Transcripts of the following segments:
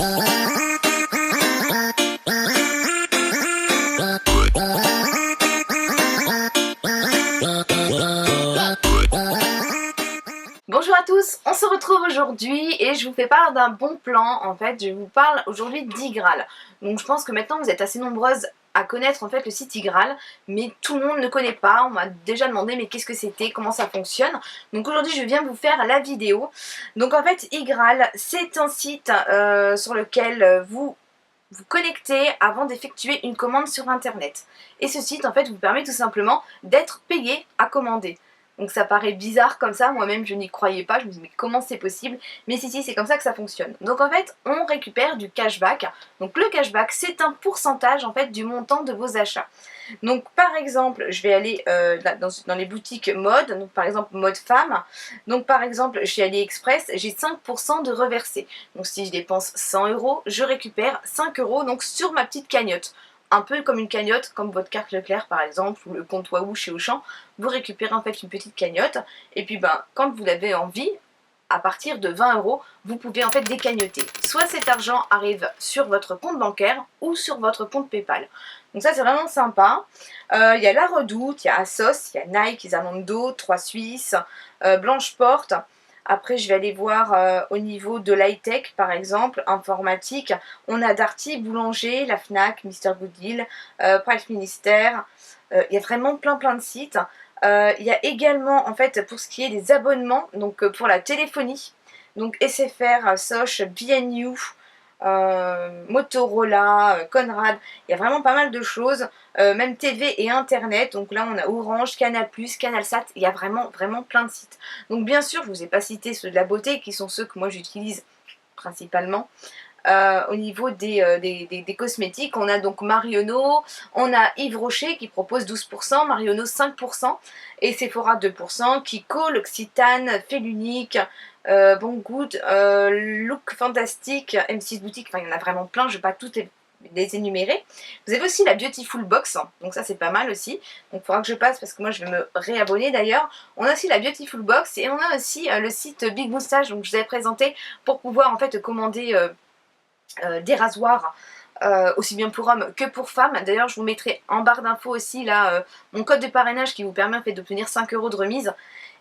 Bonjour à tous, on se retrouve aujourd'hui et je vous fais part d'un bon plan. En fait, je vous parle aujourd'hui d'Igral. Donc je pense que maintenant vous êtes assez nombreuses à connaître en fait le site Igral, mais tout le monde ne connaît pas. On m'a déjà demandé mais qu'est-ce que c'était, comment ça fonctionne. Donc aujourd'hui je viens vous faire la vidéo. Donc en fait Igral, c'est un site sur lequel vous connectez avant d'effectuer une commande sur internet. Et ce site en fait vous permet tout simplement d'être payé à commander. Donc ça paraît bizarre comme ça, moi-même je n'y croyais pas, je me dis mais comment c'est possible? Mais si, c'est comme ça que ça fonctionne. Donc en fait, on récupère du cashback. Donc le cashback, c'est un pourcentage en fait du montant de vos achats. Donc par exemple, je vais aller dans les boutiques mode, donc par exemple mode femme. Donc par exemple, chez AliExpress, j'ai 5% de reversé. Donc si je dépense 100 €, je récupère 5 € donc sur ma petite cagnotte. Un peu comme une cagnotte, comme votre carte Leclerc par exemple, ou le compte Wahoo chez Auchan, vous récupérez en fait une petite cagnotte, et puis quand vous avez envie, à partir de 20 €, vous pouvez en fait décagnoter. Soit cet argent arrive sur votre compte bancaire, ou sur votre compte PayPal. Donc ça c'est vraiment sympa. Il y a La Redoute, il y a Asos, il y a Nike, Zalando, 3 Suisses, Blanche Porte. Après, je vais aller voir au niveau de l'high-tech, par exemple, informatique. On a Darty, Boulanger, la Fnac, Mister Goodwill, Price Minister. Il y a vraiment plein de sites. Il y a également, en fait, pour ce qui est des abonnements, donc pour la téléphonie, donc SFR, Soch, BNU, Motorola, Conrad, il y a vraiment pas mal de choses, même TV et Internet, donc là on a Orange, Canal+, Canalsat, il y a vraiment plein de sites. Donc bien sûr, je vous ai pas cité ceux de la beauté, qui sont ceux que moi j'utilise principalement. Au niveau des cosmétiques, on a donc Marionneau, on a Yves Rocher qui propose 12%, Marionneau 5%, et Sephora 2%, Kiko, L'Occitane, Félunique, Bon Good, Look Fantastique, M6 Boutique, enfin il y en a vraiment plein, je ne vais pas toutes les énumérer. Vous avez aussi la Beautiful Box, donc ça c'est pas mal aussi, donc il faudra que je passe parce que moi je vais me réabonner d'ailleurs. On a aussi la Beautiful Box et on a aussi le site Big Moustache, donc je vous avais présenté pour pouvoir en fait commander des rasoirs, aussi bien pour hommes que pour femmes. D'ailleurs je vous mettrai en barre d'infos aussi là mon code de parrainage qui vous permet en fait d'obtenir 5 € de remise.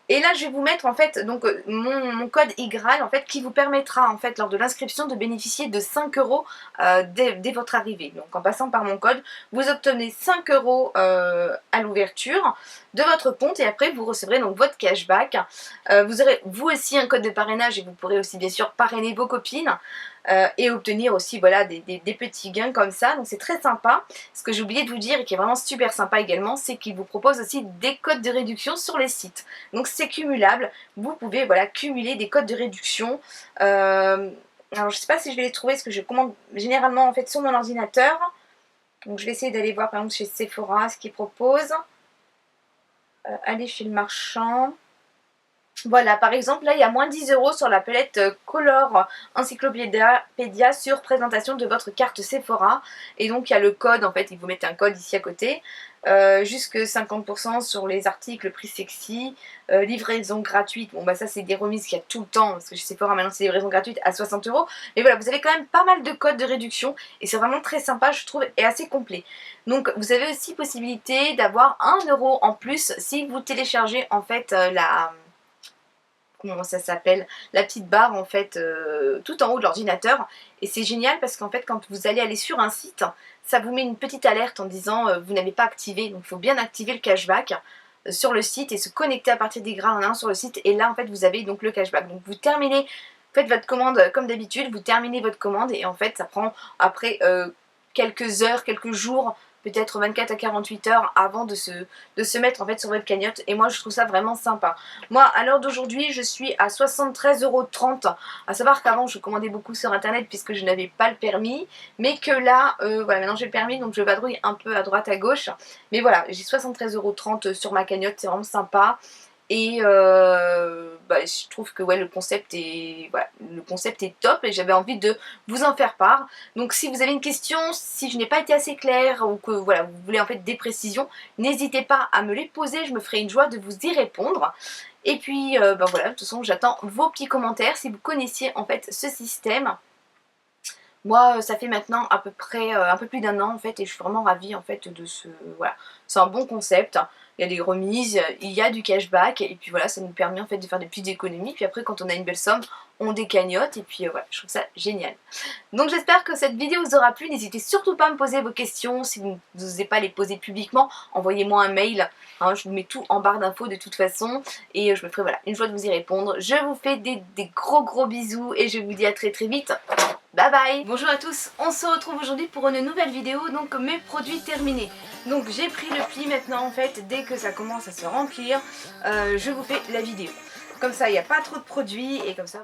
Et là je vais vous mettre en fait donc mon code Igral en fait qui vous permettra en fait lors de l'inscription de bénéficier de 5 € dès votre arrivée. Donc en passant par mon code, vous obtenez 5 € à l'ouverture de votre compte et après vous recevrez donc votre cashback. Vous aurez vous aussi un code de parrainage et vous pourrez aussi bien sûr parrainer vos copines. Et obtenir aussi voilà, des petits gains comme ça, donc c'est très sympa. Ce que j'ai oublié de vous dire et qui est vraiment super sympa également, c'est qu'il vous propose aussi des codes de réduction sur les sites, donc c'est cumulable, vous pouvez voilà, cumuler des codes de réduction. Alors je sais pas si je vais les trouver parce que je commande généralement en fait sur mon ordinateur, donc je vais essayer d'aller voir par exemple chez Sephora ce qu'ils proposent. Aller chez le marchand. Voilà, par exemple, là, il y a moins 10 € sur la palette Color Encyclopédia sur présentation de votre carte Sephora. Et donc, il y a le code, en fait, ils vous mettent un code ici à côté. Jusque 50% sur les articles prix sexy, livraison gratuite. Bon, bah ça, c'est des remises qu'il y a tout le temps, parce que chez Sephora, maintenant, c'est livraison gratuite à 60 €. Mais voilà, vous avez quand même pas mal de codes de réduction. Et c'est vraiment très sympa, je trouve, et assez complet. Donc, vous avez aussi possibilité d'avoir 1 € en plus si vous téléchargez, en fait, comment ça s'appelle, la petite barre en fait tout en haut de l'ordinateur, et c'est génial parce qu'en fait quand vous allez aller sur un site, ça vous met une petite alerte en disant vous n'avez pas activé, donc il faut bien activer le cashback sur le site et se connecter à partir d'Igral en allant sur le site, et là en fait vous avez donc le cashback. Donc vous terminez, faites votre commande comme d'habitude, vous terminez votre commande et en fait ça prend après quelques heures, quelques jours, peut-être 24 à 48 heures avant de se mettre en fait sur votre cagnotte, et moi je trouve ça vraiment sympa. Moi à l'heure d'aujourd'hui je suis à 73,30 €, à savoir qu'avant je commandais beaucoup sur internet puisque je n'avais pas le permis, mais que là voilà, maintenant j'ai le permis donc je vadrouille un peu à droite à gauche, mais voilà, j'ai 73,30 € sur ma cagnotte, c'est vraiment sympa. Et je trouve que ouais, le concept est top et j'avais envie de vous en faire part. Donc si vous avez une question, si je n'ai pas été assez claire ou que voilà, vous voulez en fait des précisions, n'hésitez pas à me les poser, je me ferai une joie de vous y répondre. Et puis voilà, de toute façon j'attends vos petits commentaires si vous connaissiez en fait ce système. Moi, ça fait maintenant à peu près un peu plus d'un an en fait et je suis vraiment ravie en fait de ce voilà. C'est un bon concept, il y a des remises, il y a du cashback et puis voilà, ça nous permet en fait de faire des petites économies. Puis après quand on a une belle somme, on décagnotte et puis voilà, je trouve ça génial. Donc j'espère que cette vidéo vous aura plu, n'hésitez surtout pas à me poser vos questions, si vous n'osez pas les poser publiquement, envoyez-moi un mail, hein, je vous mets tout en barre d'infos de toute façon, et je me ferai voilà, une joie de vous y répondre. Je vous fais des gros bisous, et je vous dis à très vite, bye bye. Bonjour à tous, on se retrouve aujourd'hui pour une nouvelle vidéo, donc mes produits terminés. Donc j'ai pris le pli maintenant en fait, dès que ça commence à se remplir, je vous fais la vidéo. Comme ça il n'y a pas trop de produits, et comme ça...